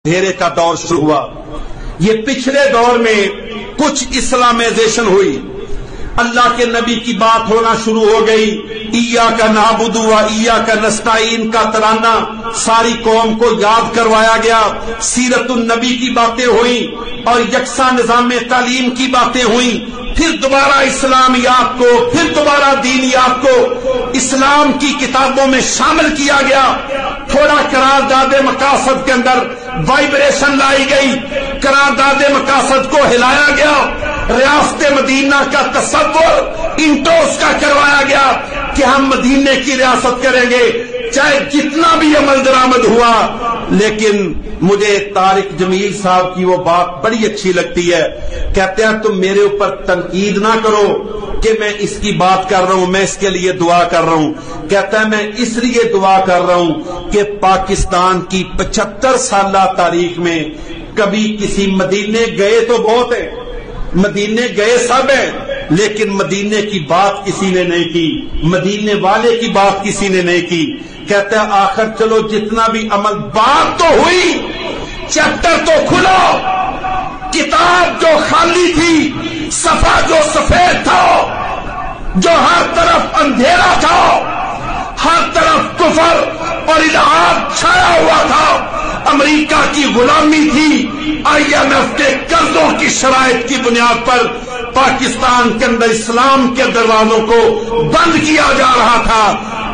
اندھیرے کا دور شروع ہوا۔ یہ پچھلے دور میں کچھ اسلامائزیشن ہوئی، اللہ کے نبی کی بات ہونا شروع ہو گئی، ایاک نعبد و ایاک نستعین کا ترانہ ساری قوم کو یاد کروایا گیا، سیرت النبی کی باتیں ہوئیں اور یکساں نظام تعلیم کی باتیں ہوئیں، پھر دوبارہ اسلامیات کو، پھر دوبارہ دینیات کو اسلام کی کتابوں میں شامل کیا گیا۔ تھوڑا قرارداد مقاصد کے اندر وائبریشن لائی گئی، قرارداد مقاصد کو ہلایا گیا، ریاست مدینہ کا تصور انٹوس کا کروایا گیا کہ ہم مدینے کی ریاست کریں گے چاہے جتنا بھی عمل درآمد ہوا۔ لیکن مجھے طارق جمیل صاحب کی وہ بات بڑی اچھی لگتی ہے، کہتے ہیں تم میرے اوپر تنقید نہ کرو کہ میں اس کی بات کر رہا ہوں، میں اس کے لیے دعا کر رہا ہوں۔ کہتا ہے میں اس لیے دعا کر رہا ہوں کہ پاکستان کی 75 سالہ تاریخ میں کبھی کسی مدینے گئے تو بہت ہیں، مدینے گئے سب ہیں، لیکن مدینے کی بات کسی نے نہیں کی، مدینے والے کی بات کسی نے نہیں کی۔ کہتا ہے آخر چلو جتنا بھی عمل، بات تو ہوئی، چیپٹر تو کھلو، کتاب جو خالی تھی، صفحہ جو سفید تھا، جو ہر طرف اندھیرا تھا، ہر طرف کفر اور الحاد چھایا ہوا تھا، امریکہ کی غلامی تھی، IMF کے قرضوں کی شرائط کی بنیاد پر پاکستان کے اندر اسلام کے دروازوں کو بند کیا جا رہا تھا۔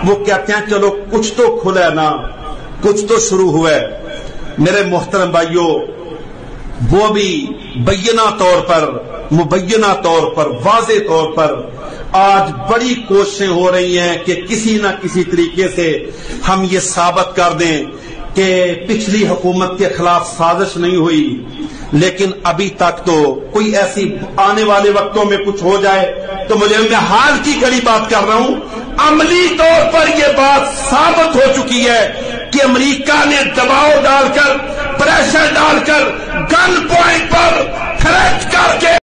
وہ کہتے ہیں چلو کچھ تو کھلا ہے نا، کچھ تو شروع ہوا ہے۔ میرے محترم بھائیوں، وہ بھی بینہ طور پر، مبینہ طور پر، واضح طور پر آج بڑی کوششیں ہو رہی ہیں کہ کسی نہ کسی طریقے سے ہم یہ ثابت کر دیں کہ پچھلی حکومت کے خلاف سازش نہیں ہوئی، لیکن ابھی تک تو کوئی ایسی آنے والے وقتوں میں کچھ ہو جائے تو میں حال کی کڑی بات کر رہا ہوں، عملی طور پر یہ بات ثابت ہو چکی ہے کہ امریکہ نے دباؤ ڈال کر، پریشر ڈال کر، گن پوائنٹ پر تھریٹ کر کے